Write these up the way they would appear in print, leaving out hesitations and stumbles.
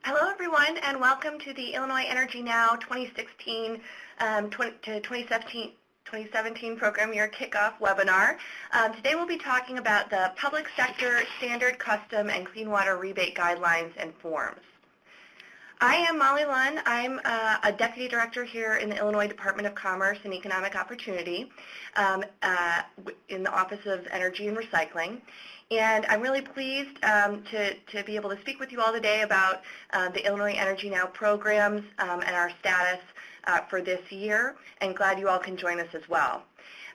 Hello, everyone, and welcome to the Illinois Energy Now 2016 to 2017 program year kickoff webinar. Today we'll be talking about the public sector standard, custom, and clean water rebate guidelines and forms. I am Molly Lunn. I'm a Deputy Director here in the Illinois Department of Commerce and Economic Opportunity in the Office of Energy and Recycling. And I'm really pleased to be able to speak with you all today about the Illinois Energy Now programs and our status for this year, and glad you all can join us as well.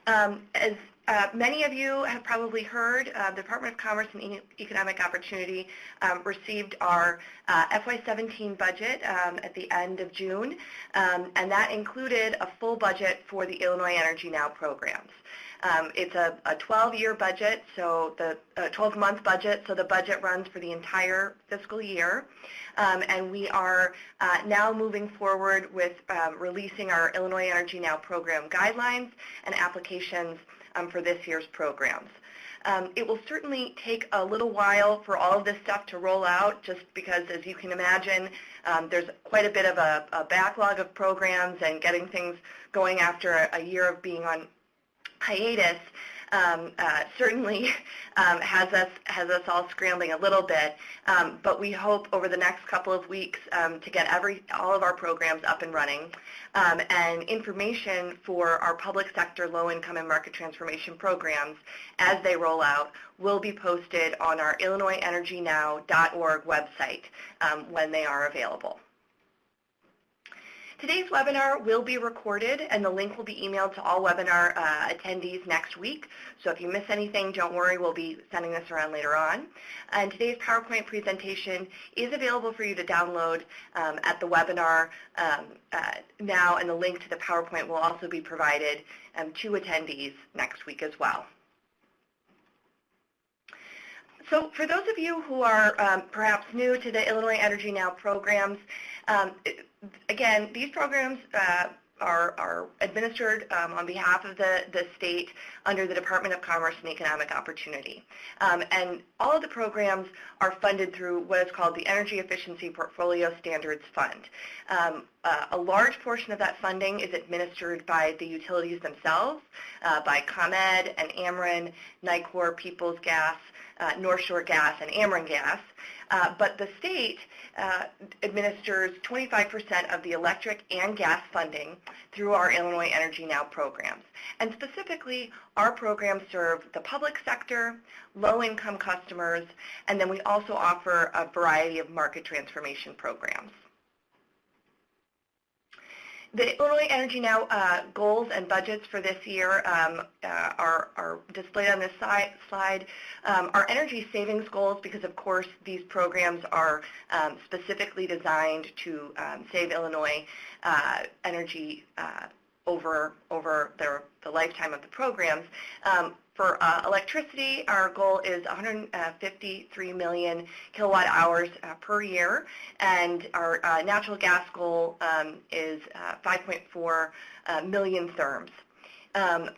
As many of you have probably heard, the Department of Commerce and Economic Opportunity received our FY17 budget at the end of June, and that included a full budget for the Illinois Energy Now programs. It's a 12-year budget, so the 12-month budget, so the budget runs for the entire fiscal year. And we are now moving forward with releasing our Illinois Energy Now program guidelines and applications for this year's programs. It will certainly take a little while for all of this stuff to roll out, just because, as you can imagine, there's quite a bit of a backlog of programs, and getting things going after a year of being on hiatus certainly has us all scrambling a little bit, but we hope over the next couple of weeks to get all of our programs up and running. And information for our public sector low-income and market transformation programs as they roll out will be posted on our IllinoisEnergyNow.org website when they are available. Today's webinar will be recorded, and the link will be emailed to all webinar attendees next week. So if you miss anything, don't worry, we'll be sending this around later on. And today's PowerPoint presentation is available for you to download at the webinar now, and the link to the PowerPoint will also be provided to attendees next week as well. So for those of you who are perhaps new to the Illinois Energy Now programs, again, these programs are administered on behalf of the state under the Department of Commerce and Economic Opportunity. And all of the programs are funded through what is called the Energy Efficiency Portfolio Standards Fund. A large portion of that funding is administered by the utilities themselves, by ComEd and Ameren, Nicor, Peoples Gas, North Shore Gas, and Ameren Gas. But the state administers 25% of the electric and gas funding through our Illinois Energy Now programs. And specifically, our programs serve the public sector, low-income customers, and then we also offer a variety of market transformation programs. The Illinois Energy Now goals and budgets for this year are displayed on this slide. Our energy savings goals, because of course these programs are specifically designed to save Illinois energy over the lifetime of the programs. For electricity, our goal is 153 million kilowatt hours per year, and our natural gas goal is 5.4 million therms.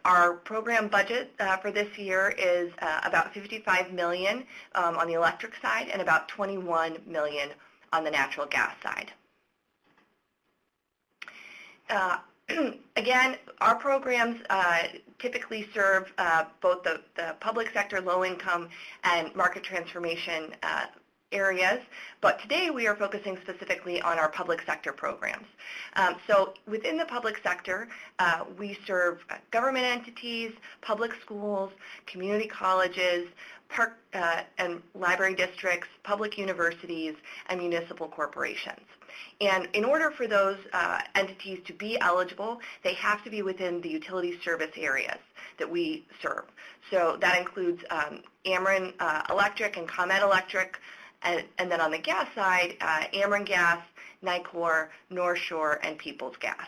Our program budget for this year is about 55 million on the electric side and about 21 million on the natural gas side. Again, our programs typically serve both the public sector, low-income, and market transformation areas, but today we are focusing specifically on our public sector programs. So within the public sector, we serve government entities, public schools, community colleges, park and library districts, public universities, and municipal corporations. And in order for those entities to be eligible, they have to be within the utility service areas that we serve. So that includes Ameren Electric and ComEd Electric, and then on the gas side, Ameren Gas, Nicor, North Shore, and Peoples Gas.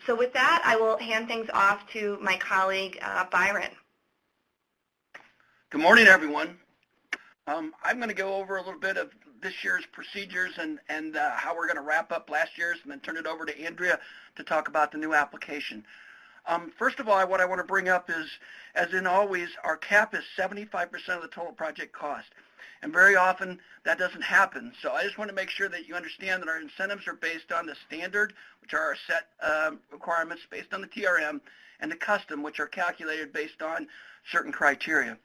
So with that, I will hand things off to my colleague, Byron. Good morning, everyone. I'm going to go over a little bit of this year's procedures and how we're going to wrap up last year's, and then turn it over to Andrea to talk about the new application. First of all, what I want to bring up is, as in always, our cap is 75% of the total project cost. And very often that doesn't happen. So I just want to make sure that you understand that our incentives are based on the standard, which are our set requirements based on the TRM, and the custom, which are calculated based on certain criteria.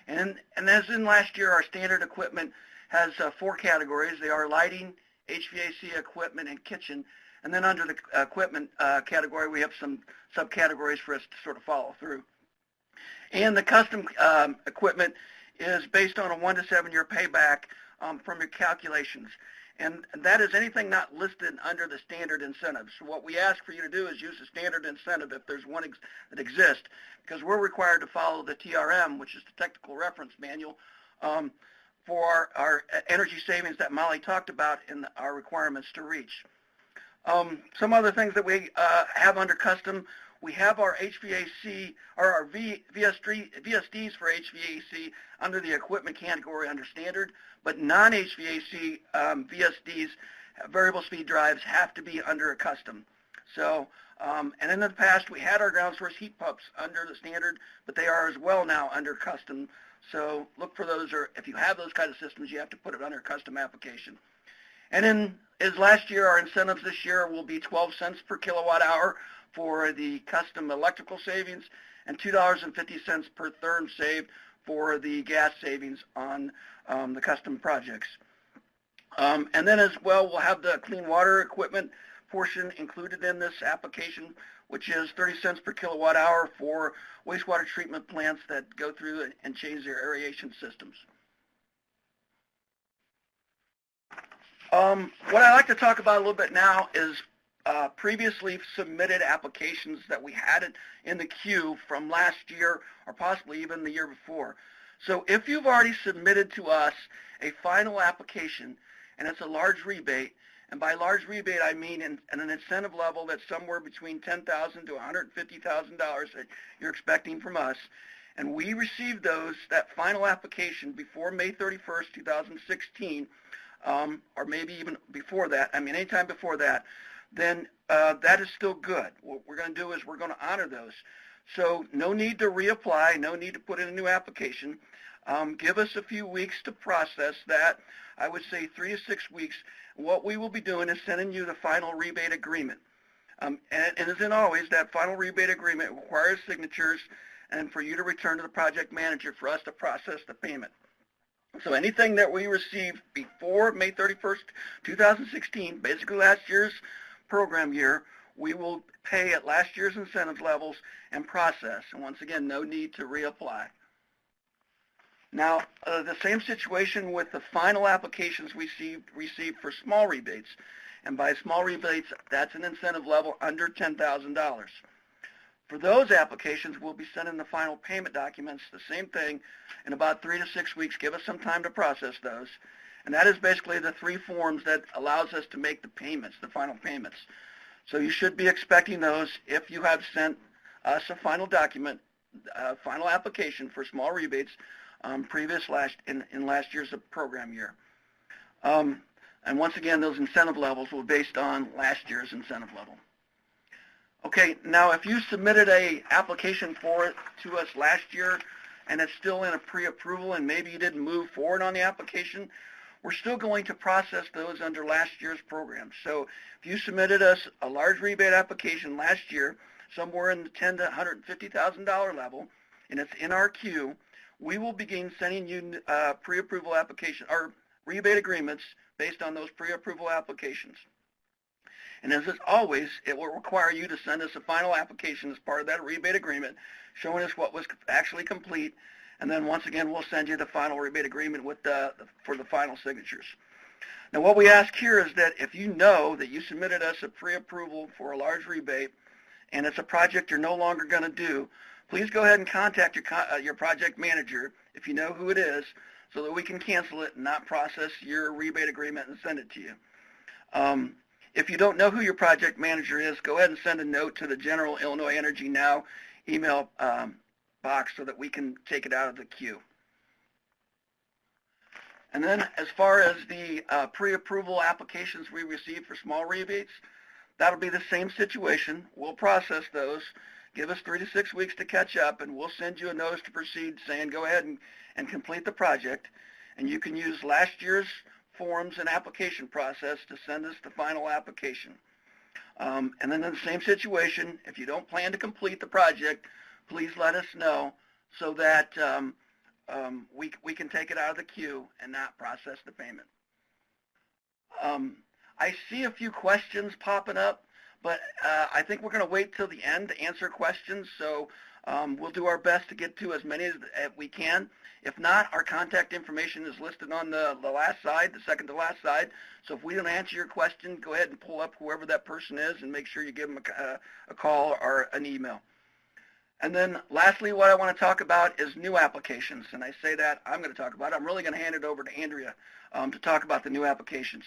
And as in last year, our standard equipment has 4 categories. They are lighting, HVAC equipment, and kitchen. And then under the equipment category, we have some subcategories for us to sort of follow through. And the custom equipment is based on a 1 to 7 year payback from your calculations. And that is anything not listed under the standard incentives. So what we ask for you to do is use the standard incentive if there's one that exists, because we're required to follow the TRM, which is the Technical Reference Manual, for our energy savings that Molly talked about in our requirements to reach. Some other things that we have under custom, we have our HVAC, or our VSDs for HVAC under the equipment category under standard, but non-HVAC VSDs, variable speed drives, have to be under a custom. So, and in the past we had our ground source heat pumps under the standard, but they are as well now under custom. So look for those, or if you have those kind of systems, you have to put it under a custom application. And then, as last year, our incentives this year will be 12 cents per kilowatt hour for the custom electrical savings, and $2.50 per therm saved for the gas savings on the custom projects. And then as well, we'll have the clean water equipment portion included in this application, which is 30 cents per kilowatt hour for wastewater treatment plants that go through and change their aeration systems. What I'd like to talk about a little bit now is previously submitted applications that we had in the queue from last year or possibly even the year before. So if you've already submitted to us a final application and it's a large rebate, and by large rebate I mean an incentive level that's somewhere between $10,000 to $150,000 that you're expecting from us, and we received that final application before May 31st, 2016, or maybe even before that, I mean anytime before that, then that is still good. What we're going to do is we're going to honor those. So no need to reapply, no need to put in a new application. Give us a few weeks to process that. I would say 3 to 6 weeks. What we will be doing is sending you the final rebate agreement. And as in always, that final rebate agreement requires signatures and for you to return to the project manager for us to process the payment. So anything that we received before May 31st, 2016, basically last year's program year, we will pay at last year's incentive levels and process. And once again, no need to reapply. Now, the same situation with the final applications we received for small rebates. And by small rebates, that's an incentive level under $10,000. For those applications, we'll be sending the final payment documents, the same thing, in about 3 to 6 weeks. Give us some time to process those. And that is basically the 3 forms that allows us to make the payments, the final payments. So you should be expecting those if you have sent us a final document, final application for small rebates in last year's program year. And once again, those incentive levels were based on last year's incentive level. Okay, now if you submitted a application for it to us last year and it's still in a pre-approval and maybe you didn't move forward on the application, we're still going to process those under last year's program. So if you submitted us a large rebate application last year, somewhere in the $10,000 to $150,000 level, and it's in our queue, we will begin sending you pre-approval application or rebate agreements based on those pre-approval applications. And as always, it will require you to send us a final application as part of that rebate agreement, showing us what was actually complete. And then once again, we'll send you the final rebate agreement with for the final signatures. Now, what we ask here is that if you know that you submitted us a pre-approval for a large rebate and it's a project you're no longer going to do, please go ahead and contact your project manager, if you know who it is, so that we can cancel it and not process your rebate agreement and send it to you. If you don't know who your project manager is, go ahead and send a note to the general Illinois Energy Now email box so that we can take it out of the queue. And then as far as the pre-approval applications we receive for small rebates, that'll be the same situation. We'll process those, give us 3 to 6 weeks to catch up, and we'll send you a notice to proceed saying go ahead and complete the project. And you can use last year's forms and application process to send us the final application. And then in the same situation, if you don't plan to complete the project, please let us know so that we can take it out of the queue and not process the payment. I see a few questions popping up, but I think we're going to wait till the end to answer questions, so we'll do our best to get to as many as we can. If not, our contact information is listed on the last side, the second to last side, so if we don't answer your question, go ahead and pull up whoever that person is and make sure you give them a call or an email. And then lastly, what I want to talk about is new applications, and I say that I'm going to talk about it. I'm really going to hand it over to Andrea to talk about the new applications.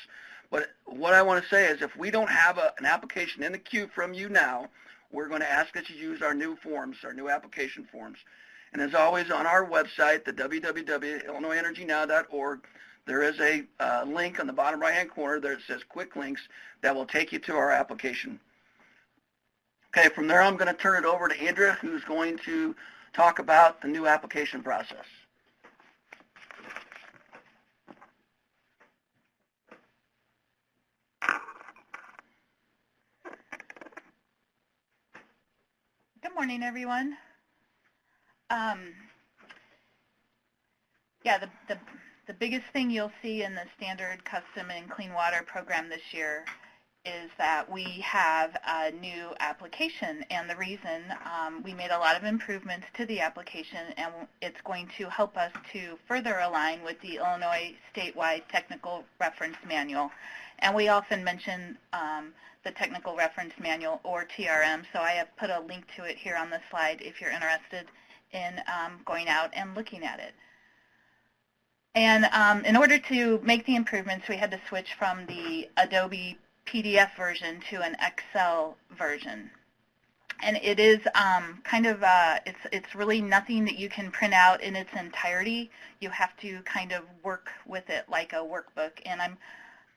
But what I want to say is if we don't have an application in the queue from you now, we're going to ask that you use our new forms, our new application forms. And as always, on our website, the www.illinoisenergynow.org, there is a link on the bottom right-hand corner that says Quick Links that will take you to our application. Okay, from there I'm going to turn it over to Andrea, who's going to talk about the new application process. Good morning, everyone. Yeah, the biggest thing you'll see in the standard custom and clean water program this year is that we have a new application, and the reason we made a lot of improvements to the application, and it's going to help us to further align with the Illinois statewide technical reference manual. And we often mention the technical reference manual, or TRM, so I have put a link to it here on the slide if you're interested in going out and looking at it. And in order to make the improvements, we had to switch from the Adobe PDF version to an Excel version. And it is it's really nothing that you can print out in its entirety. You have to kind of work with it like a workbook. And I'm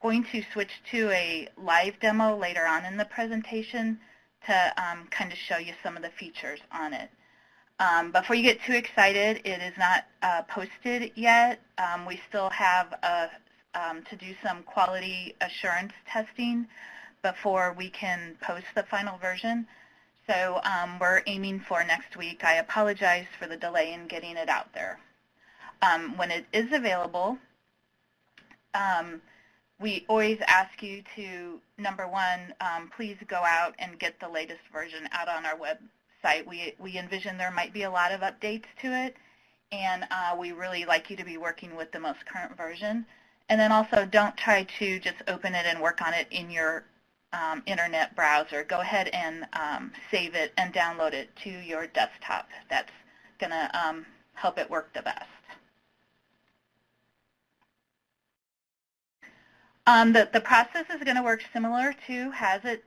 going to switch to a live demo later on in the presentation to kind of show you some of the features on it. Before you get too excited, it is not posted yet. We still have to do some quality assurance testing before we can post the final version. So we're aiming for next week. I apologize for the delay in getting it out there. When it is available, we always ask you to, number one, please go out and get the latest version out on our website. We envision there might be a lot of updates to it, and we really like you to be working with the most current version. And then also don't try to just open it and work on it in your internet browser. Go ahead and save it and download it to your desktop. That's going to help it work the best. The process is going to work similar to as it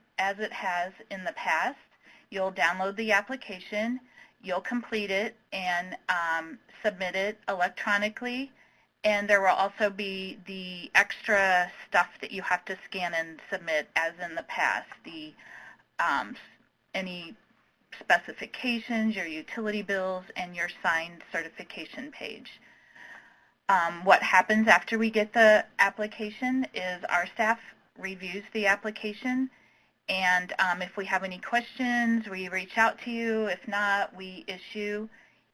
has in the past. You'll download the application, you'll complete it and submit it electronically, and there will also be the extra stuff that you have to scan and submit as in the past, the any specifications, your utility bills, and your signed certification page. What happens after we get the application is our staff reviews the application, and if we have any questions, we reach out to you. If not, we issue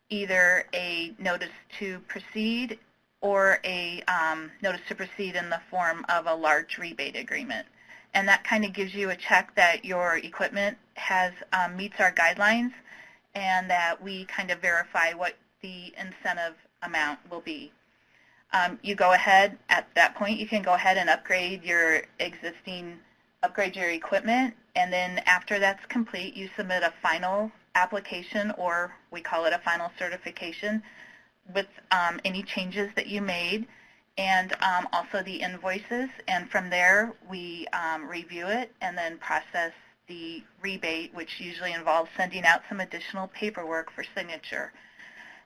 either a notice to proceed or a notice to proceed in the form of a large rebate agreement. And that kind of gives you a check that your equipment has meets our guidelines, and that we kind of verify what the incentive amount will be. You go ahead, at that point, you can go ahead and upgrade your equipment, and then after that's complete, you submit a final application, or we call it a final certification, with any changes that you made, and also the invoices. And from there, we review it and then process the rebate, which usually involves sending out some additional paperwork for signature.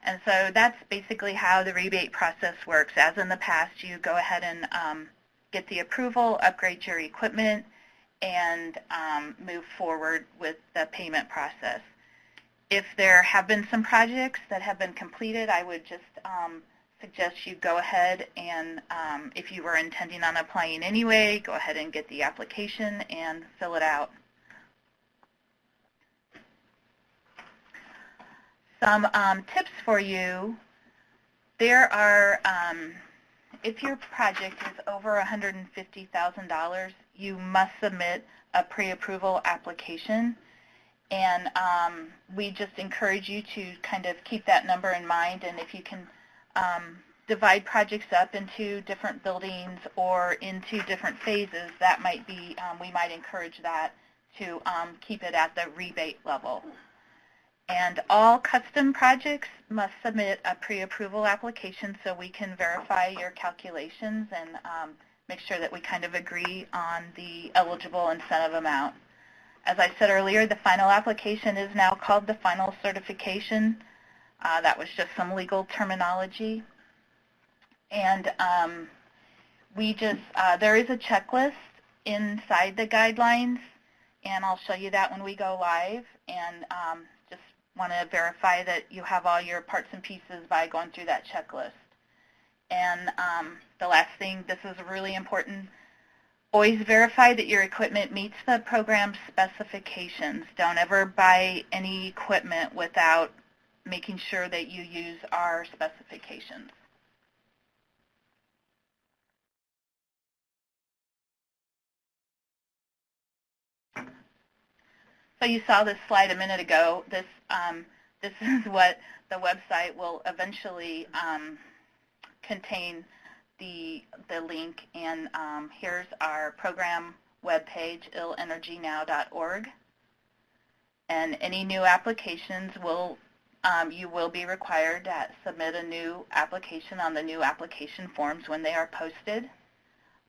And so that's basically how the rebate process works. As in the past, you go ahead and get the approval, upgrade your equipment, and move forward with the payment process. If there have been some projects that have been completed, I would just suggest you go ahead and if you were intending on applying anyway, go ahead and get the application and fill it out. Some tips for you. There are, if your project is over $150,000, you must submit a pre-approval application. And we just encourage you to kind of keep that number in mind. And if you can divide projects up into different buildings or into different phases, that might be, we might encourage that to keep it at the rebate level. And all custom projects must submit a pre-approval application so we can verify your calculations and make sure that we kind of agree on the eligible incentive amount. As I said earlier, the final application is now called the final certification. That was just some legal terminology. And we just, there is a checklist inside the guidelines, and I'll show you that when we go live. And just want to verify that you have all your parts and pieces by going through that checklist. And the last thing, this is really important, always verify that your equipment meets the program specifications. Don't ever buy any equipment without making sure that you use our specifications. So you saw this slide a minute ago. This is what the website will eventually contain the link, and here's our program webpage, ilenergynow.org. And any new applications will you will be required to submit a new application on the new application forms when they are posted.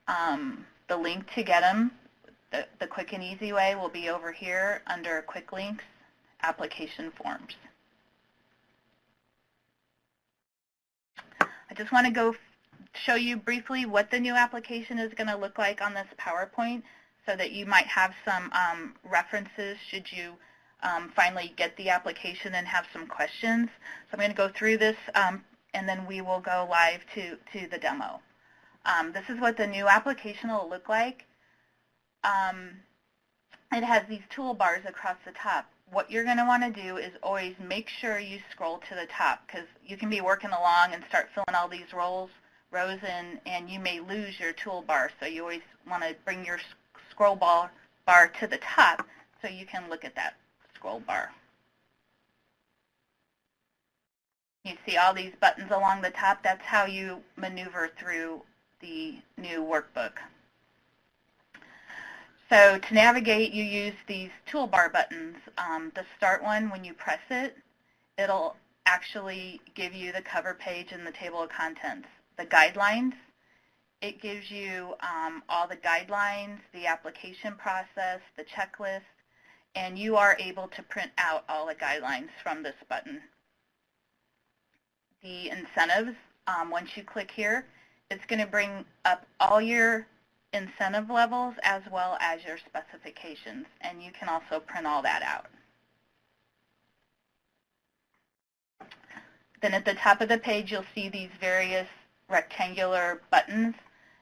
The link to get them, the quick and easy way, will be over here under Quick Links, Application Forms. I just want to go show you briefly what the new application is going to look like on this PowerPoint so that you might have some references should you finally get the application and have some questions. So I'm going to go through this and then we will go live to the demo. This is what the new application will look like. It has these toolbars across the top. What you're going to want to do is always make sure you scroll to the top, because you can be working along and start filling all these rows in, and you may lose your toolbar. So you always want to bring your scroll bar to the top so you can look at that scroll bar. You see all these buttons along the top. That's how you maneuver through the new workbook. So to navigate, you use these toolbar buttons. The start one, when you press it, it'll actually give you the cover page and the table of contents. The guidelines, it gives you all the guidelines, the application process, the checklist, and you are able to print out all the guidelines from this button. The incentives, once you click here, it's going to bring up all your incentive levels as well as your specifications, and you can also print all that out. Then at the top of the page, you'll see these various rectangular buttons,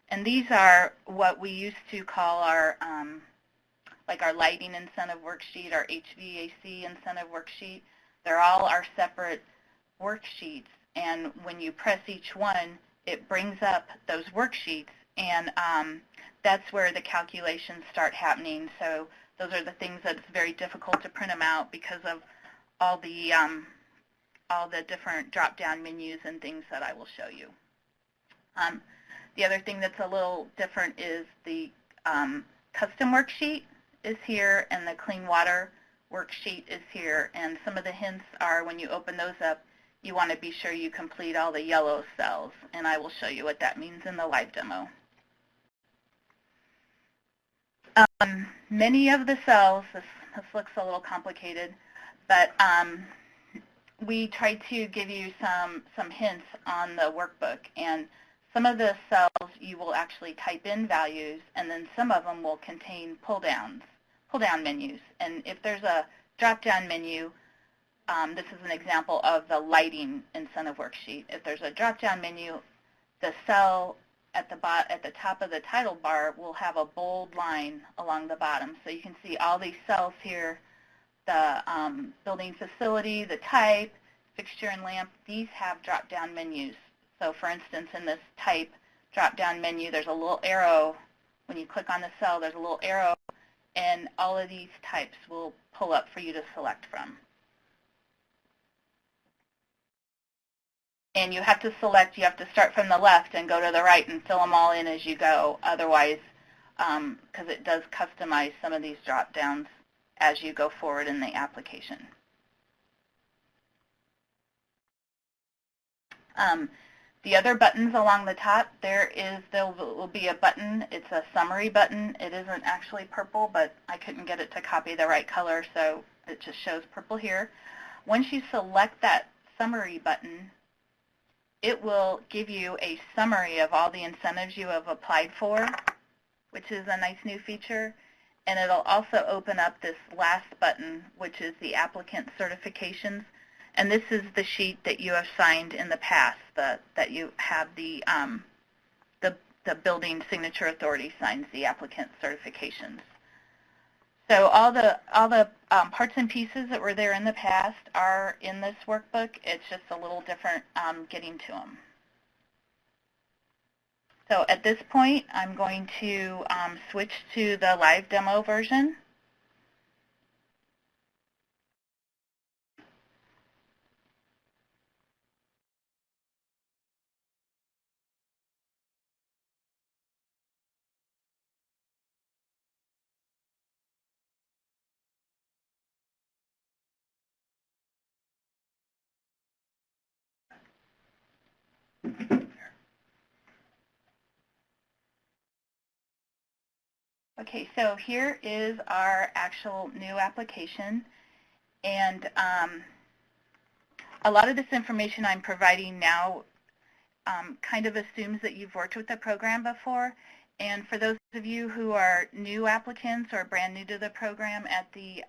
and these are what we used to call our like our lighting incentive worksheet, our HVAC incentive worksheet. They're all our separate worksheets, and when you press each one, it brings up those worksheets, and that's where the calculations start happening. So those are the things that's very difficult to print them out because of all the different drop-down menus and things that I will show you. The other thing that's a little different is the custom worksheet is here, and the clean water worksheet is here. And some of the hints are when you open those up, you want to be sure you complete all the yellow cells, and I will show you what that means in the live demo. Many of the cells, this looks a little complicated, but we tried to give you some hints on the workbook, and some of the cells you will actually type in values, and then some of them will contain pull-down menus. And if there's a drop-down menu, this is an example of the lighting incentive worksheet. If there's a drop-down menu, the cell at the top of the title bar will have a bold line along the bottom. So you can see all these cells here, the building facility, the type, fixture and lamp, these have drop-down menus. So for instance, in this type drop-down menu, there's a little arrow. When you click on the cell, there's a little arrow, and all of these types will pull up for you to select from. And you have to select, you have to start from the left and go to the right and fill them all in as you go. Otherwise, because it does customize some of these drop-downs as you go forward in the application. The other buttons along the top, there will be a button. It's a summary button. It isn't actually purple, but I couldn't get it to copy the right color, so it just shows purple here. Once you select that summary button, it will give you a summary of all the incentives you have applied for, which is a nice new feature. And it'll also open up this last button, which is the applicant certifications. And this is the sheet that you have signed in the past, that you have the building signature authority signs the applicant certifications. So all the parts and pieces that were there in the past are in this workbook. It's just a little different getting to them. So at this point, I'm going to switch to the live demo version. Okay, so here is our actual new application, and a lot of this information I'm providing now kind of assumes that you've worked with the program before, and for those of you who are new applicants or brand new to the program, at the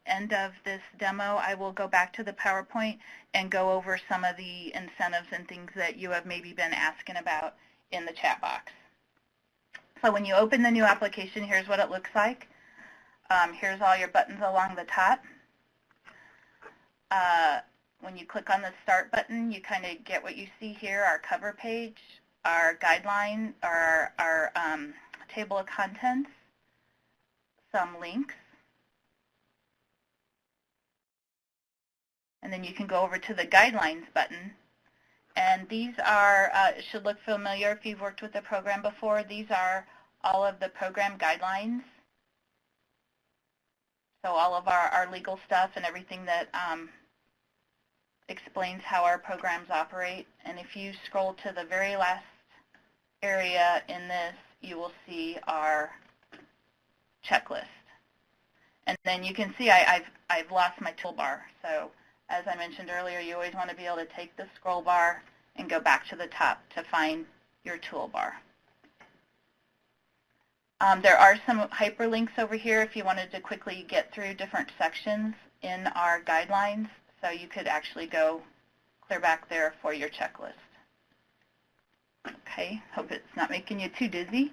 end of this demo, I will go back to the PowerPoint and go over some of the incentives and things that you have maybe been asking about in the chat box. So when you open the new application, here's what it looks like. Here's all your buttons along the top. When you click on the Start button, you kind of get what you see here, our cover page, our guideline, our table of contents, some links. And then you can go over to the Guidelines button. And these are, it should look familiar if you've worked with the program before. These are all of the program guidelines. So all of our legal stuff and everything that explains how our programs operate. And if you scroll to the very last area in this, you will see our checklist. And then you can see I've lost my toolbar. So as I mentioned earlier, you always want to be able to take the scroll bar and go back to the top to find your toolbar. There are some hyperlinks over here if you wanted to quickly get through different sections in our guidelines. So you could actually go clear back there for your checklist. Okay, hope it's not making you too dizzy.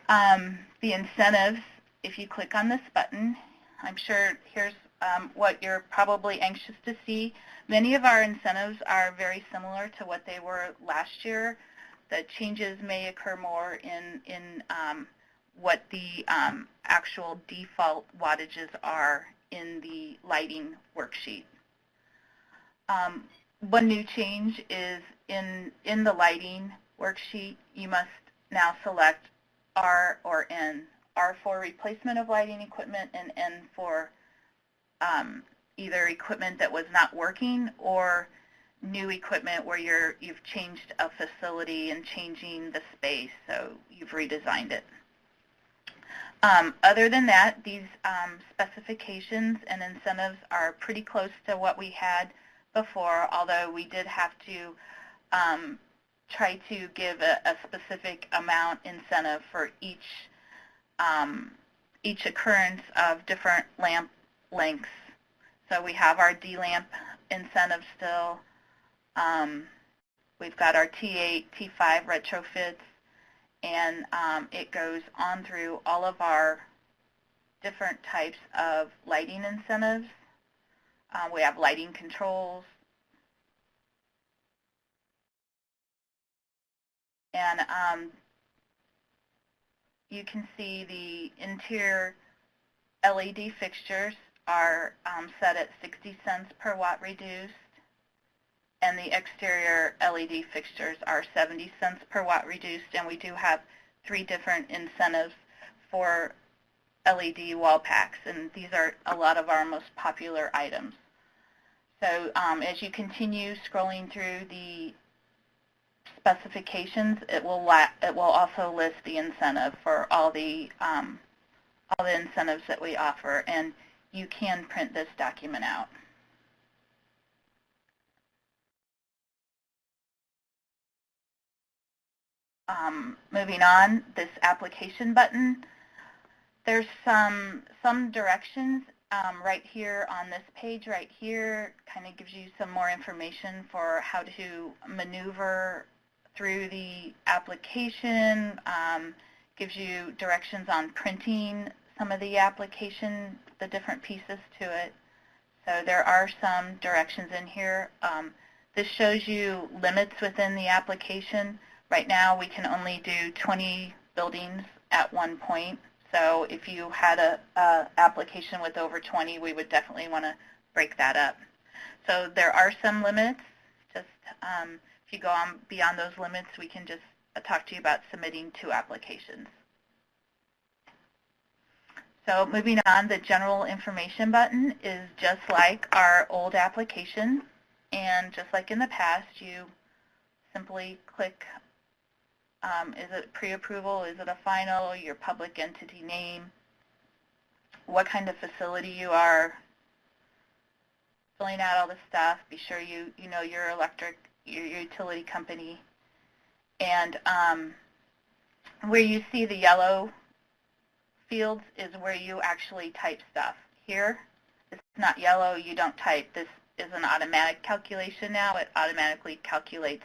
The incentives, if you click on this button, I'm sure here's what you're probably anxious to see. Many of our incentives are very similar to what they were last year. The changes may occur more in what the actual default wattages are in the lighting worksheet. One new change is in the lighting worksheet, you must now select R or N. R for replacement of lighting equipment and N for either equipment that was not working or new equipment where you've changed a facility and changing the space, so you've redesigned it. Other than that, these specifications and incentives are pretty close to what we had before, although we did have to try to give a specific amount incentive for each occurrence of different lamp lengths So we have our D-lamp incentive still. We've got our T8, T5 retrofits, and it goes on through all of our different types of lighting incentives. We have lighting controls, and you can see the interior LED fixtures are set at 60 cents per watt reduced, and the exterior LED fixtures are 70 cents per watt reduced, and we do have 3 different incentives for LED wall packs, and these are a lot of our most popular items. So as you continue scrolling through the specifications, it will also list the incentive for all the incentives that we offer, and you can print this document out. Moving on, this application button, there's some directions right here on this page right here, kind of gives you some more information for how to maneuver through the application, gives you directions on printing some of the application, the different pieces to it. So there are some directions in here. This shows you limits within the application. Right now we can only do 20 buildings at one point. So if you had a application with over 20, we would definitely want to break that up. So there are some limits. Just if you go on beyond those limits, we can just talk to you about submitting 2 applications. So moving on, the general information button is just like our old application, and just like in the past, you simply click, is it pre-approval, is it a final, your public entity name, what kind of facility you are, filling out all the stuff, be sure you know your utility company, and where you see the yellow fields is where you actually type stuff. Here, it's not yellow, you don't type. This is an automatic calculation now. It automatically calculates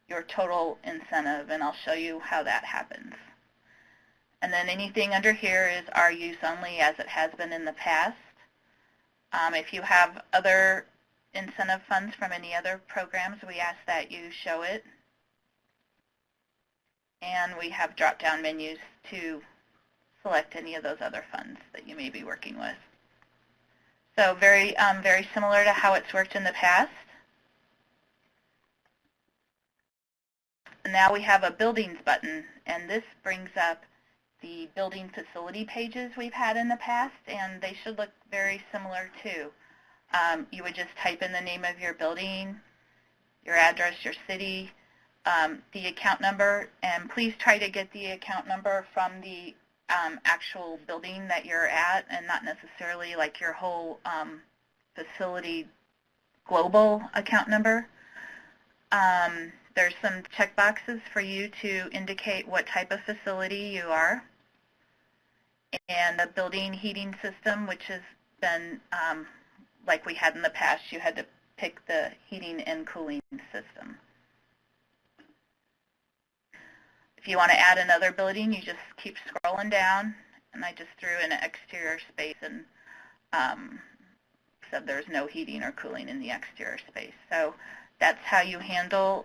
your total incentive, and I'll show you how that happens. And then anything under here is our use only, as it has been in the past. If you have other incentive funds from any other programs, we ask that you show it. And we have drop-down menus to select any of those other funds that you may be working with. So very similar to how it's worked in the past. And now we have a buildings button, and this brings up the building facility pages we've had in the past, and they should look very similar too. You would just type in the name of your building, your address, your city, the account number, and please try to get the account number from the actual building that you're at, and not necessarily like your whole facility global account number. There's some check boxes for you to indicate what type of facility you are, and a building heating system, which has been like we had in the past. You had to pick the heating and cooling system. If you want to add another building, you just keep scrolling down, and I just threw in an exterior space and said there's no heating or cooling in the exterior space. So that's how you handle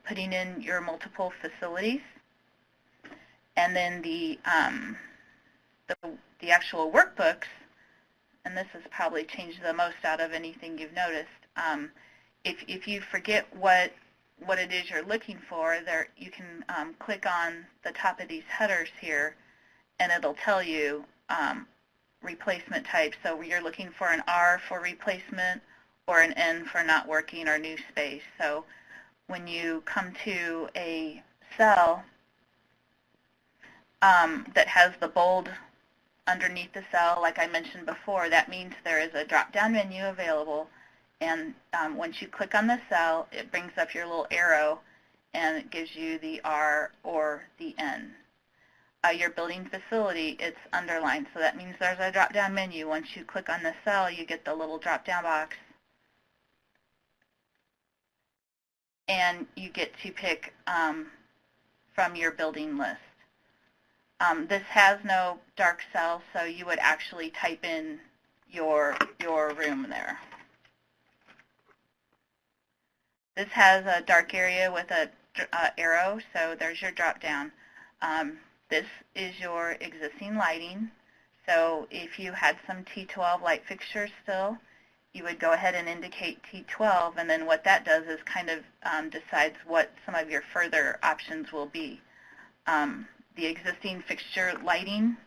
putting in your multiple facilities. And then the actual workbooks, and this has probably changed the most out of anything you've noticed. If you forget what it is you're looking for, there you can click on the top of these headers here, and it'll tell you replacement type. So you're looking for an R for replacement or an N for not working or new space. So when you come to a cell that has the bold underneath the cell, like I mentioned before, that means there is a drop-down menu available. And once you click on the cell, it brings up your little arrow, and it gives you the R or the N. your building facility, it's underlined. So that means there's a drop-down menu. Once you click on the cell, you get the little drop-down box. And you get to pick from your building list. This has no dark cell, so you would actually type in your room there. This has a dark area with a arrow, so there's your drop-down. This is your existing lighting. So if you had some T12 light fixtures still, you would go ahead and indicate T12, and then what that does is kind of decides what some of your further options will be. The existing fixture lighting,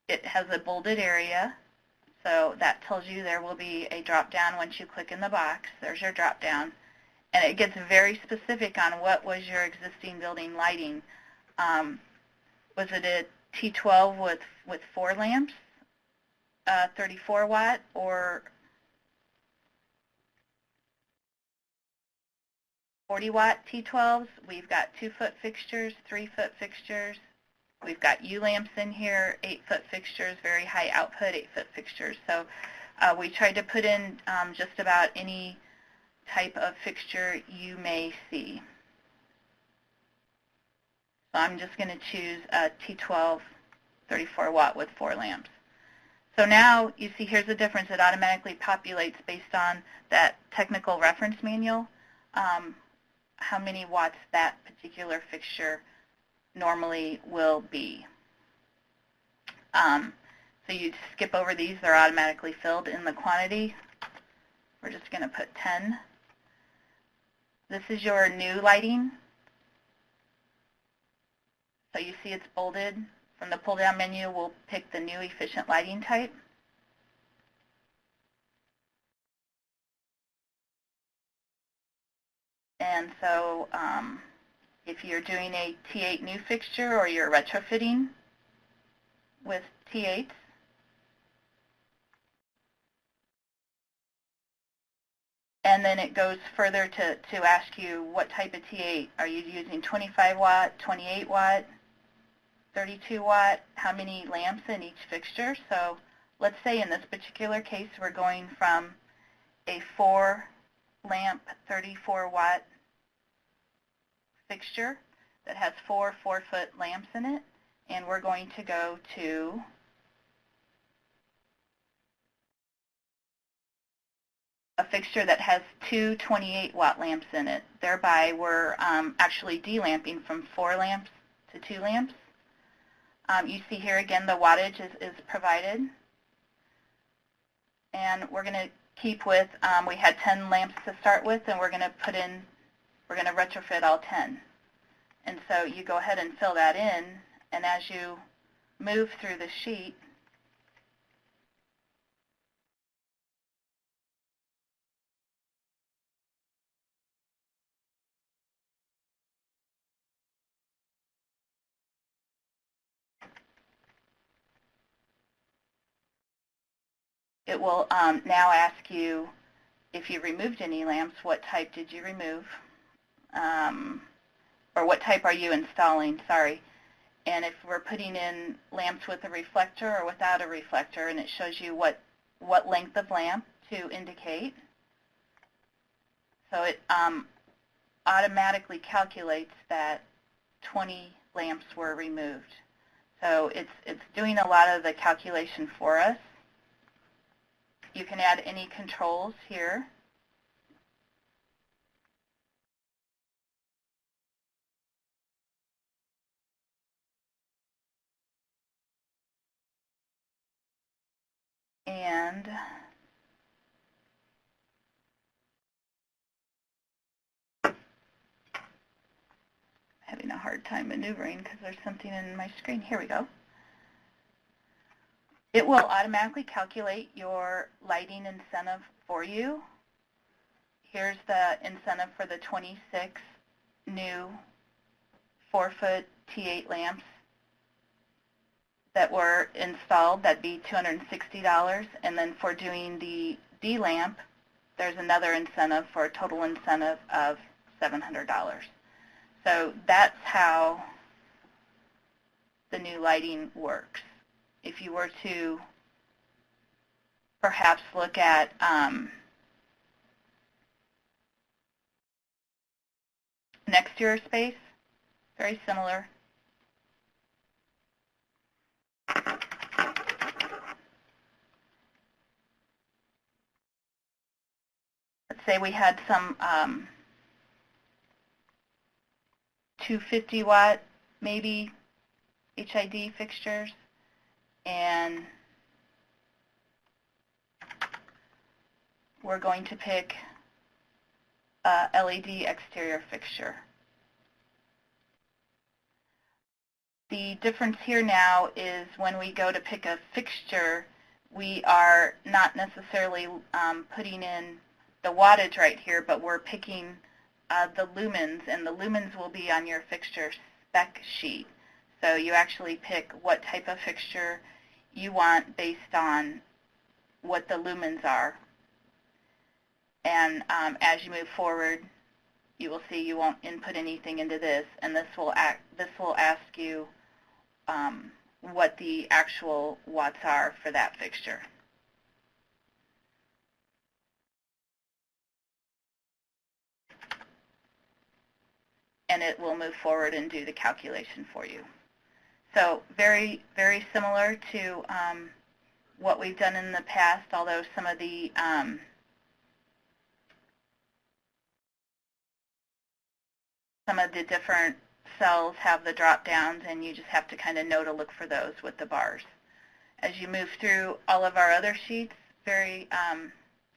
it has a bolded area, so that tells you there will be a drop-down once you click in the box. There's your drop-down. And it gets very specific on what was your existing building lighting. Was it a T12 with 4 lamps, 34 watt, or 40 watt T12s? We've got 2-foot fixtures, 3-foot fixtures. We've got U lamps in here, 8-foot fixtures, very high output 8-foot fixtures. So we tried to put in just about any type of fixture you may see. So I'm just going to choose a T12 34 watt with 4 lamps. So now you see here's the difference. It automatically populates based on that technical reference manual, how many watts that particular fixture normally will be. So you skip over these. They're automatically filled in the quantity. We're just going to put 10. This is your new lighting. So you see it's bolded. From the pull-down menu, we'll pick the new efficient lighting type. And so if you're doing a T8 new fixture or you're retrofitting with T8s, and then it goes further to ask you what type of T8. Are you using 25 watt, 28 watt, 32 watt, how many lamps in each fixture? So let's say in this particular case we're going from a 4-lamp 34 watt fixture that has 4 4-foot lamps in it, and we're going to go to a fixture that has 2 28 watt lamps in it. Thereby we're actually delamping from 4 lamps to 2 lamps. You see here again the wattage is provided, and we're going to keep with, we had 10 lamps to start with, and we're going to retrofit all 10. And so you go ahead and fill that in, and as you move through the sheet, it will now ask you if you removed any lamps, what type did you remove, or what type are you installing, sorry. And if we're putting in lamps with a reflector or without a reflector, and it shows you what length of lamp to indicate. So it automatically calculates that 20 lamps were removed. So it's doing a lot of the calculation for us. You can add any controls here. And having a hard time maneuvering because there's something in my screen. Here we go. It will automatically calculate your lighting incentive for you. Here's the incentive for the 26 new 4-foot T8 lamps that were installed. That'd be $260. And then for doing the D lamp, there's another incentive for a total incentive of $700. So that's how the new lighting works. If you were to perhaps look at an exterior space, very similar. Let's say we had some 250 watt maybe HID fixtures, and we're going to pick a LED exterior fixture. The difference here now is when we go to pick a fixture, we are not necessarily putting in the wattage right here, but we're picking the lumens, and the lumens will be on your fixture spec sheet. So you actually pick what type of fixture you want based on what the lumens are. And as you move forward, you will see you won't input anything into this, and this will ask you what the actual watts are for that fixture. And it will move forward and do the calculation for you. So very, very similar to what we've done in the past, although some of the different cells have the drop downs, and you just have to kind of know to look for those with the bars. As you move through all of our other sheets, they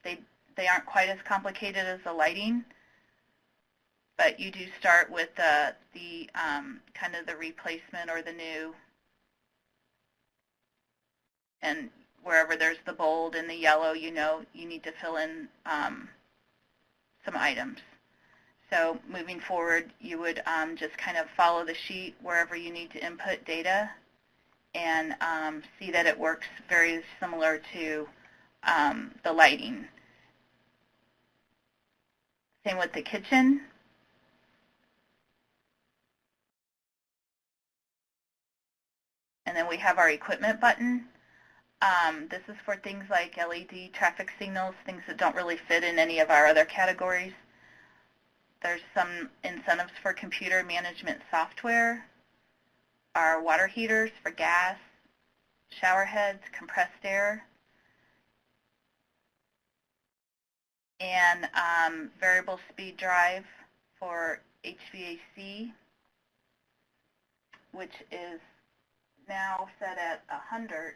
aren't quite as complicated as the lighting, but you do start with the kind of the replacement or the new, and wherever there's the bold and the yellow, you know you need to fill in some items. So moving forward, you would just kind of follow the sheet wherever you need to input data, and see that it works very similar to the lighting. Same with the kitchen. And then we have our equipment button. This is for things like LED traffic signals, things that don't really fit in any of our other categories. There's some incentives for computer management software, our water heaters for gas, shower heads, compressed air, and variable speed drive for HVAC, which is now set at 100,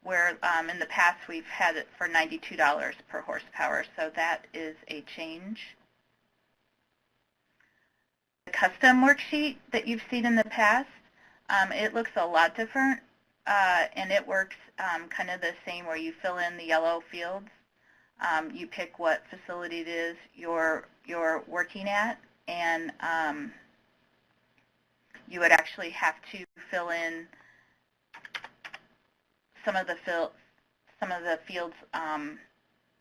where in the past we've had it for $92 per horsepower, so that is a change. The custom worksheet that you've seen in the past, it looks a lot different, and it works kind of the same, where you fill in the yellow fields. You pick what facility it is you're working at, and you would actually have to fill in some of the fields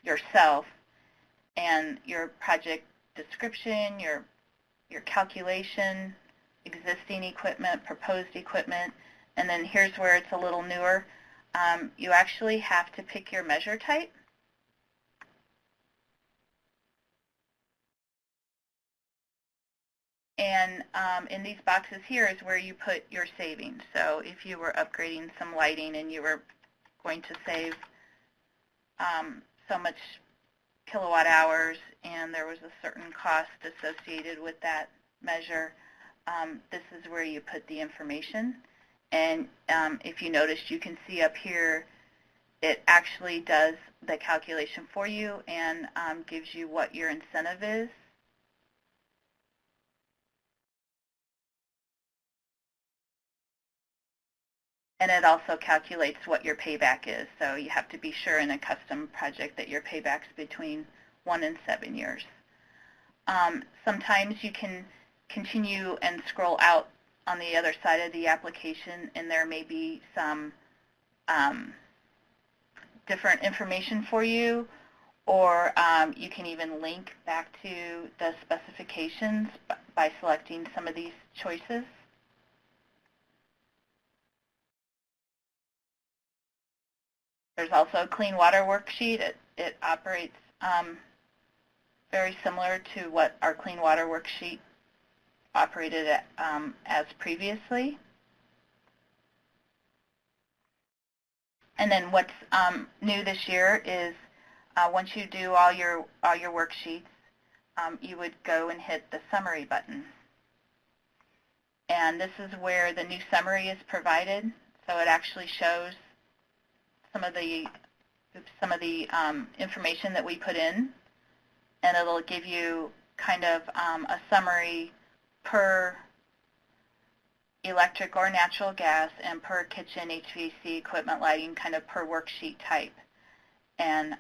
yourself, and your project description, your calculation, existing equipment, proposed equipment, and then here's where it's a little newer. You actually have to pick your measure type. And in these boxes here is where you put your savings. So if you were upgrading some lighting and you were going to save so much kilowatt hours, and there was a certain cost associated with that measure, this is where you put the information. And if you notice, you can see up here, it actually does the calculation for you and gives you what your incentive is. And it also calculates what your payback is. So you have to be sure in a custom project that your payback's between 1 and 7 years. Sometimes you can continue and scroll out on the other side of the application, and there may be some different information for you, or you can even link back to the specifications by selecting some of these choices. There's also a clean water worksheet. It operates very similar to what our clean water worksheet operated as previously. And then what's new this year is once you do all your worksheets, you would go and hit the summary button. And this is where the new summary is provided. So it actually shows some of the information that we put in, and it'll give you kind of a summary per electric or natural gas and per kitchen HVAC equipment lighting, kind of per worksheet type. And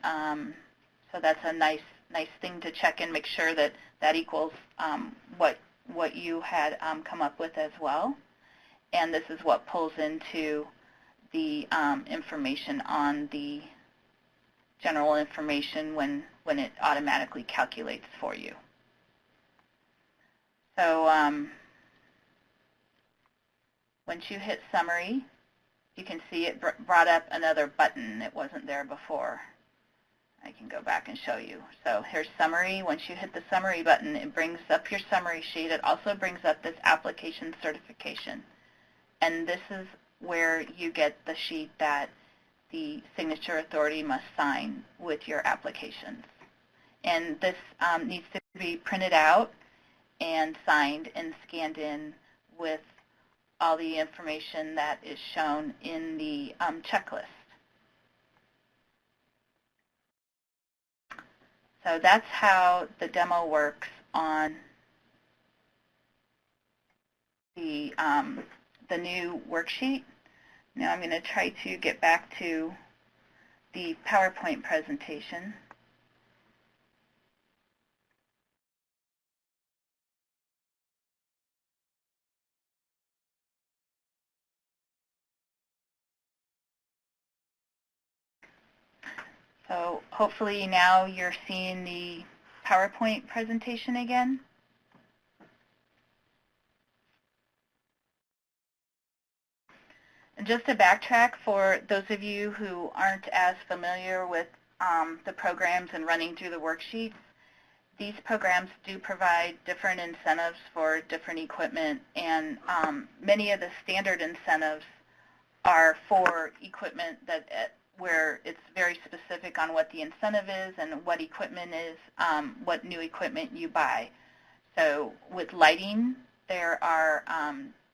so that's a nice thing to check and make sure that that equals what you had come up with as well. And this is what pulls into the information on the general information when it automatically calculates for you. So once you hit summary, you can see it brought up another button. It wasn't there before. I can go back and show you. So here's summary. Once you hit the summary button, it brings up your summary sheet. It also brings up this application certification. And this is where you get the sheet that the signature authority must sign with your applications. And this needs to be printed out and signed and scanned in with all the information that is shown in the checklist. So that's how the demo works on the new worksheet. Now I'm going to try to get back to the PowerPoint presentation. So hopefully now you're seeing the PowerPoint presentation again. And just to backtrack for those of you who aren't as familiar with the programs and running through the worksheets, these programs do provide different incentives for different equipment, and many of the standard incentives are for equipment where it's very specific on what the incentive is and what equipment is, what new equipment you buy. So with lighting, there are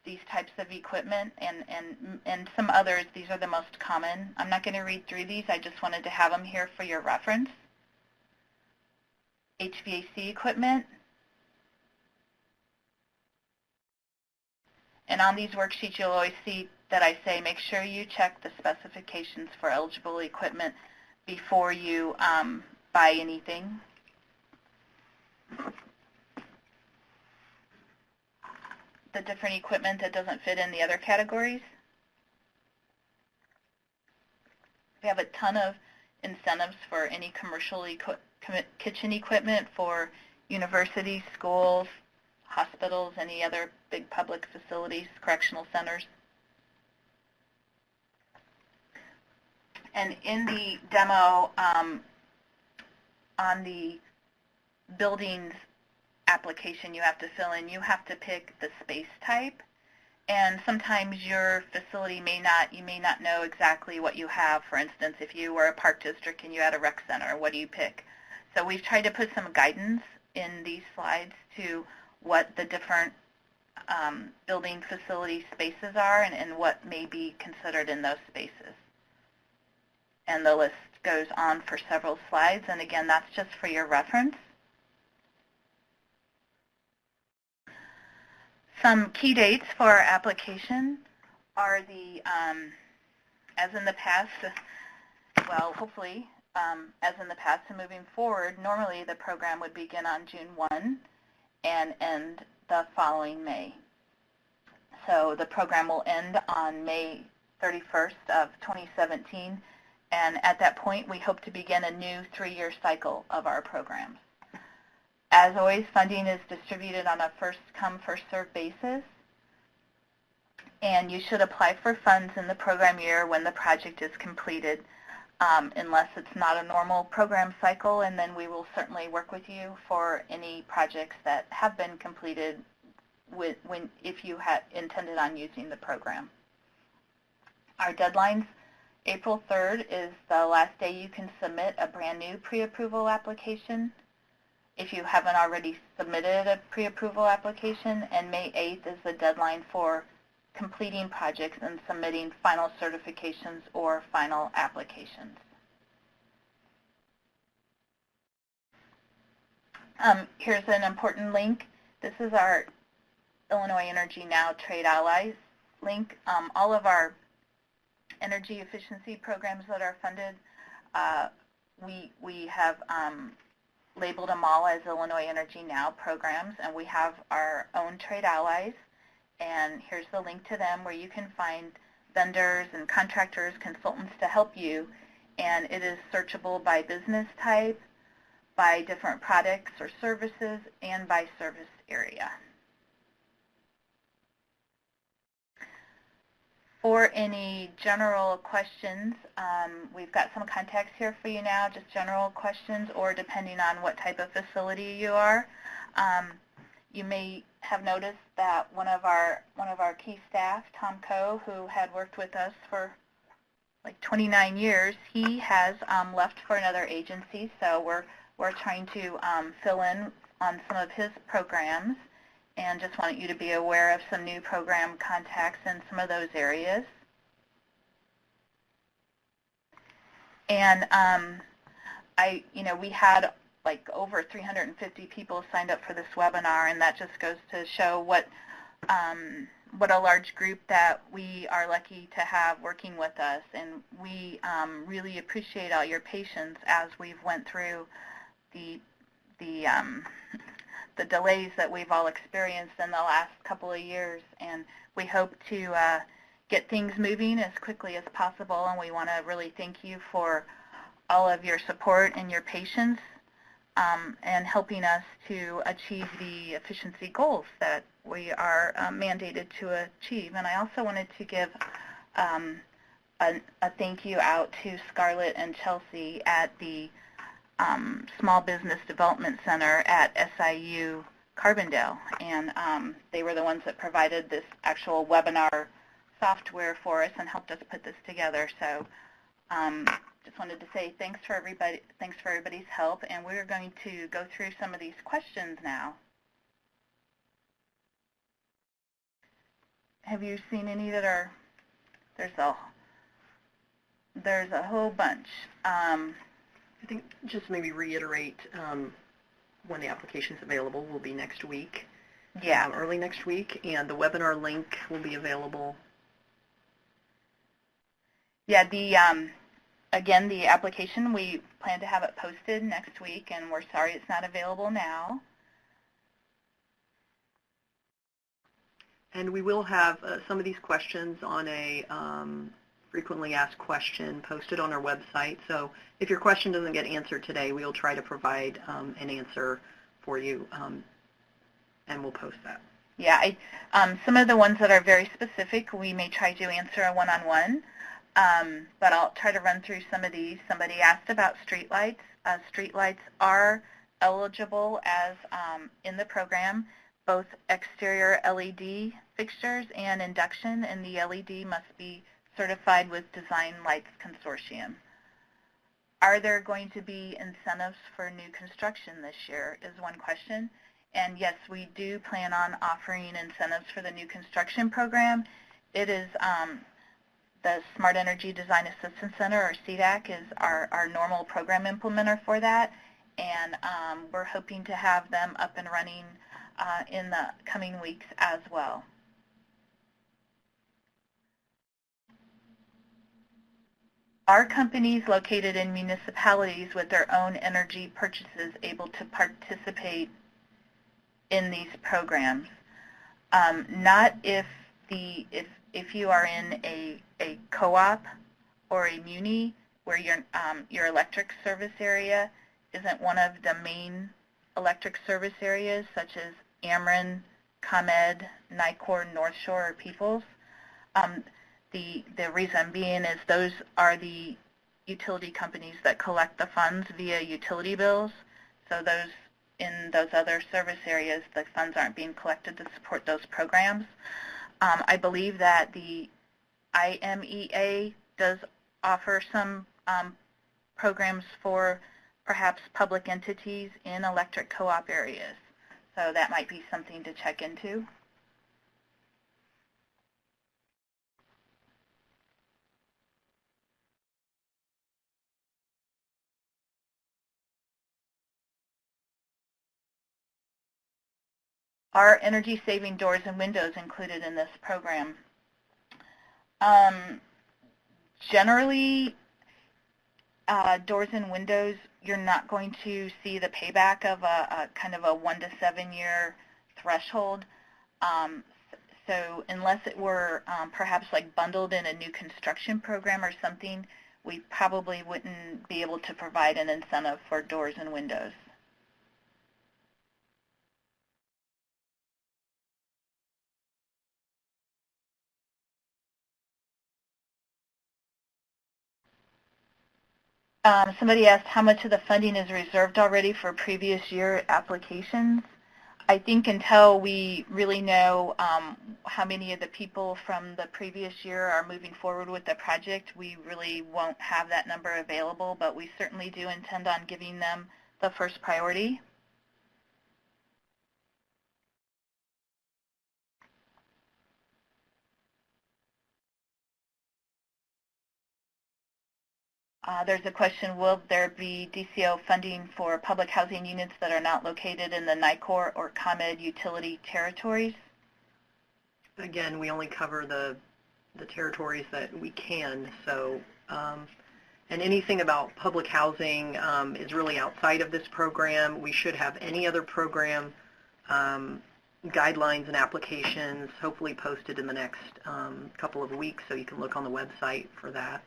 these types of equipment and some others. These are the most common. I'm not going to read through these. I just wanted to have them here for your reference. HVAC equipment. And on these worksheets, you'll always see that I say make sure you check the specifications for eligible equipment before you buy anything. The different equipment that doesn't fit in the other categories. We have a ton of incentives for any commercial kitchen equipment for universities, schools, hospitals, any other big public facilities, correctional centers. And in the demo, on the buildings application you have to fill in, you have to pick the space type. And sometimes your facility you may not know exactly what you have. For instance, if you were a park district and you had a rec center, what do you pick? So we've tried to put some guidance in these slides to what the different building facility spaces are and what may be considered in those spaces. And the list goes on for several slides, and again, that's just for your reference. Some key dates for our application are the, as in the past, well, hopefully, as in the past and moving forward, normally the program would begin on June 1 and end the following May. So the program will end on May 31st of 2017, and at that point, we hope to begin a new 3-year cycle of our programs. As always, funding is distributed on a first-come, first-served basis, and you should apply for funds in the program year when the project is completed. unless it's not a normal program cycle, and then we will certainly work with you for any projects that have been completed if you had intended on using the program. Our deadlines, April 3rd is the last day you can submit a brand new pre-approval application if you haven't already submitted a pre-approval application, and May 8th is the deadline for completing projects and submitting final certifications or final applications. Here's an important link. This is our Illinois Energy Now Trade Allies link. All of our energy efficiency programs that are funded, we have labeled them all as Illinois Energy Now programs, and we have our own trade allies, and here's the link to them where you can find vendors and contractors, consultants to help you, and it is searchable by business type, by different products or services, and by service area. For any general questions, we've got some contacts here for you now, just general questions, or depending on what type of facility you are. You may have noticed that one of our key staff, Tom Coe, who had worked with us for like 29 years, he has left for another agency, so we're trying to fill in on some of his programs, and just want you to be aware of some new program contacts in some of those areas. And we had like over 350 people signed up for this webinar, and that just goes to show what a large group that we are lucky to have working with us, and we really appreciate all your patience as we've went through the delays that we've all experienced in the last couple of years, and we hope to get things moving as quickly as possible, and we want to really thank you for all of your support and your patience and helping us to achieve the efficiency goals that we are mandated to achieve. And I also wanted to give a thank you out to Scarlett and Chelsea at the Small Business Development Center at SIU Carbondale, and they were the ones that provided this actual webinar software for us and helped us put this together. So just wanted to say thanks for everybody's help, and we're going to go through some of these questions now. Have you seen any that are, there's a whole bunch. I think just maybe reiterate when the application is available will be next week. Yeah. Early next week, and the webinar link will be available. Yeah, again, the application, we plan to have it posted next week, and we're sorry it's not available now. And we will have some of these questions on a frequently asked question posted on our website. So if your question doesn't get answered today, we'll try to provide an answer for you, and we'll post that. Yeah, some of the ones that are very specific, we may try to answer a one-on-one, but I'll try to run through some of these. Somebody asked about streetlights. Streetlights are eligible as in the program, both exterior LED fixtures and induction, and the LED must be certified with Design Lights Consortium. Are there going to be incentives for new construction this year is one question. And yes, we do plan on offering incentives for the new construction program. It is the Smart Energy Design Assistance Center, or CDAC, is our normal program implementer for that. And we're hoping to have them up and running in the coming weeks as well. Are companies located in municipalities with their own energy purchases able to participate in these programs? Not if you are in a co-op or a muni where your electric service area isn't one of the main electric service areas, such as Ameren, ComEd, NICOR, North Shore, or Peoples. The reason being is those are the utility companies that collect the funds via utility bills. So those in those other service areas, the funds aren't being collected to support those programs. I believe that the IMEA does offer some programs for perhaps public entities in electric co-op areas. So that might be something to check into. Are energy-saving doors and windows included in this program? Generally, doors and windows, you're not going to see the payback of a kind of a 1 to 7 year threshold. So unless it were perhaps like bundled in a new construction program or something, we probably wouldn't be able to provide an incentive for doors and windows. Somebody asked how much of the funding is reserved already for previous year applications. I think until we really know how many of the people from the previous year are moving forward with the project, we really won't have that number available, but we certainly do intend on giving them the first priority. There's a question, will there be DCO funding for public housing units that are not located in the NICOR or ComEd utility territories? Again, we only cover the territories that we can, so, and anything about public housing is really outside of this program. We should have any other program guidelines and applications hopefully posted in the next couple of weeks, so you can look on the website for that.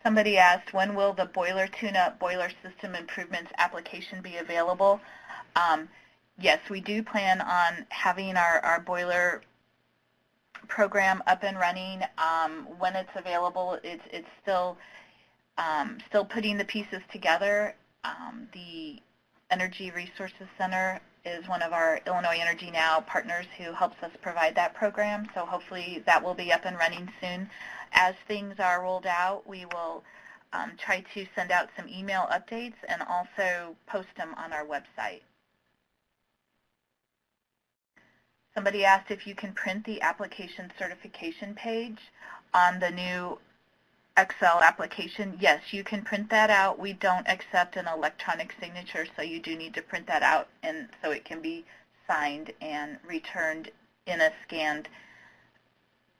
Somebody asked, when will the boiler tune-up, boiler system improvements application be available? Yes, we do plan on having our boiler program up and running. When it's available, it's still putting the pieces together. The Energy Resources Center is one of our Illinois Energy Now partners who helps us provide that program, so hopefully that will be up and running soon. As things are rolled out, we will try to send out some email updates and also post them on our website. Somebody asked if you can print the application certification page on the new Excel application. Yes, you can print that out. We don't accept an electronic signature, so you do need to print that out, and so it can be signed and returned in a scanned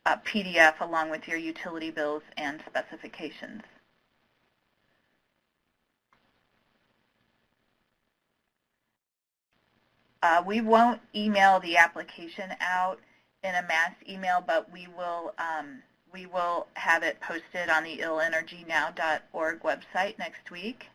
PDF along with your utility bills and specifications. We won't email the application out in a mass email, but we will have it posted on the illenergynow.org website next week.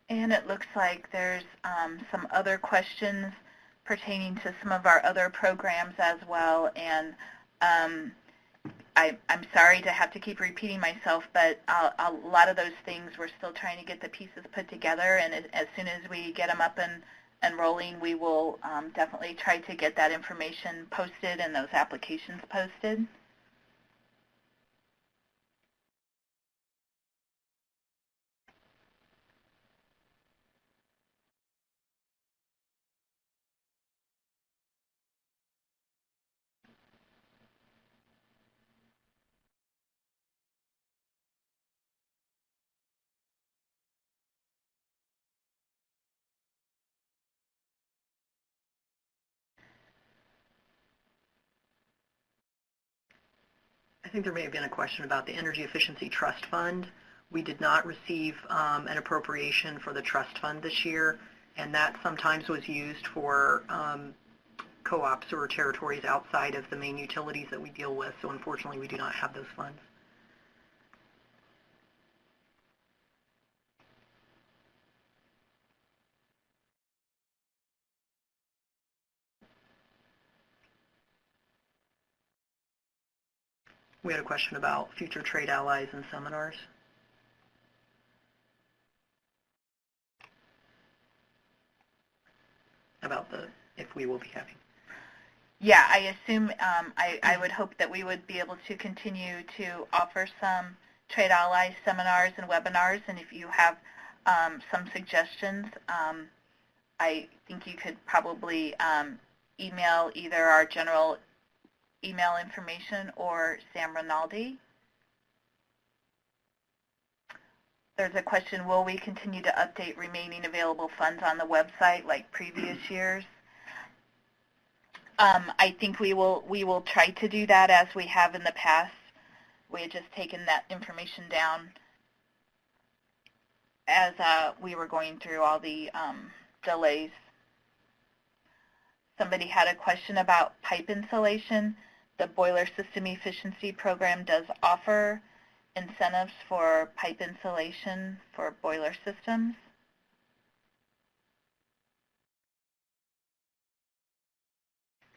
And it looks like there's some other questions pertaining to some of our other programs as well. And I'm sorry to have to keep repeating myself, but a lot of those things we're still trying to get the pieces put together. And as soon as we get them up and rolling, we will definitely try to get that information posted and those applications posted. think there may have been a question about the Energy Efficiency Trust Fund. We did not receive an appropriation for the trust fund this year, and that sometimes was used for co-ops or territories outside of the main utilities that we deal with, so unfortunately we do not have those funds. We had a question about future trade allies and seminars. About if we will be having. Yeah, I assume, I would hope that we would be able to continue to offer some trade allies seminars and webinars, and if you have some suggestions, I think you could probably email either our general email information or Sam Rinaldi. There's a question, will we continue to update remaining available funds on the website like previous years? I think we will try to do that as we have in the past. We had just taken that information down as we were going through all the delays. Somebody had a question about pipe insulation. The Boiler System Efficiency Program does offer incentives for pipe insulation for boiler systems.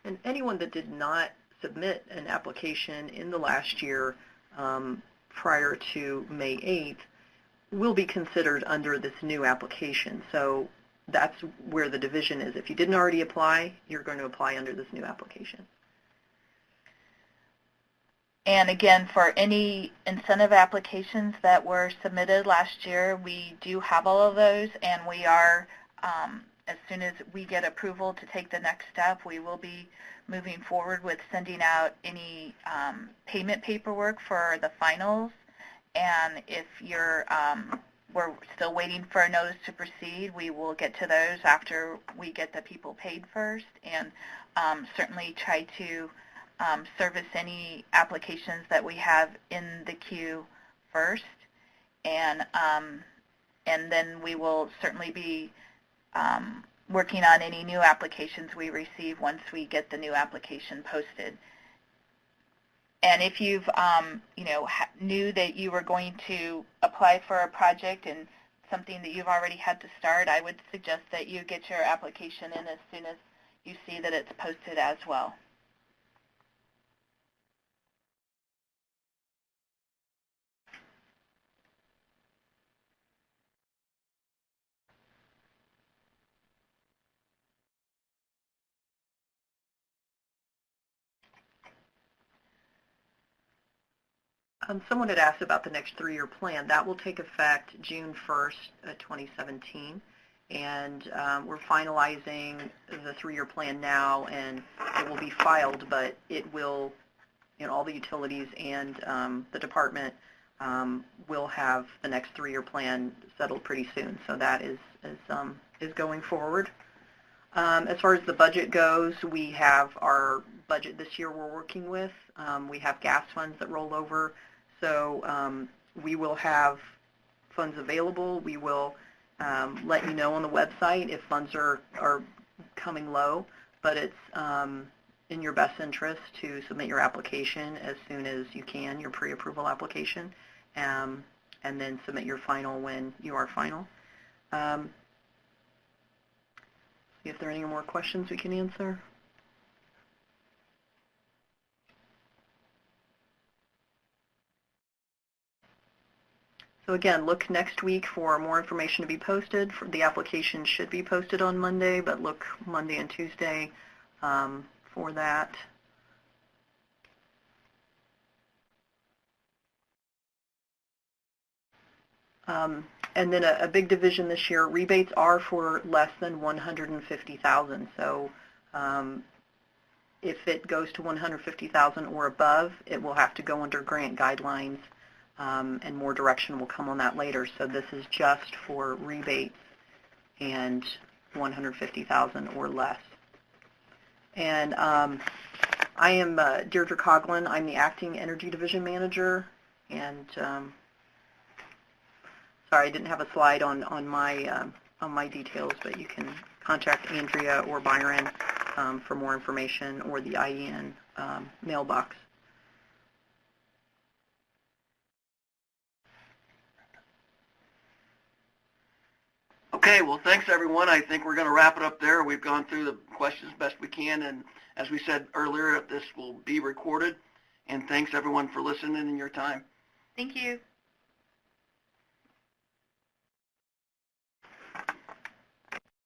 And anyone that did not submit an application in the last year prior to May 8th will be considered under this new application. So that's where the division is. If you didn't already apply, you're going to apply under this new application. And again, for any incentive applications that were submitted last year, we do have all of those, and we are, as soon as we get approval to take the next step, we will be moving forward with sending out any payment paperwork for the finals. And if you're, we're still waiting for a notice to proceed, we will get to those after we get the people paid first, and certainly try to service any applications that we have in the queue first, and then we will certainly be working on any new applications we receive once we get the new application posted. And if you've knew that you were going to apply for a project and something that you've already had to start, I would suggest that you get your application in as soon as you see that it's posted as well. Someone had asked about the next 3-year plan. That will take effect June 1st, 2017, and we're finalizing the 3-year plan now, and it will be filed, but it will, all the utilities and the department will have the next 3-year plan settled pretty soon. So that is going forward. As far as the budget goes, we have our budget this year we're working with. We have gas funds that roll over. So we will have funds available. We will let you know on the website if funds are coming low, but it's in your best interest to submit your application as soon as you can, your pre-approval application, and then submit your final when you are final. See if there are any more questions we can answer. So again, look next week for more information to be posted. The application should be posted on Monday, but look Monday and Tuesday for that. And then a big division this year, rebates are for less than $150,000. So if it goes to $150,000 or above, it will have to go under grant guidelines. And more direction will come on that later. So this is just for rebates and $150,000 or less. And I am Deirdre Coughlin. I'm the Acting Energy Division Manager, and sorry, I didn't have a slide on my details, but you can contact Andrea or Byron for more information, or the IEN mailbox. Okay, well, thanks, everyone. I think we're going to wrap it up there. We've gone through the questions best we can, and as we said earlier, this will be recorded. And thanks, everyone, for listening and your time. Thank you.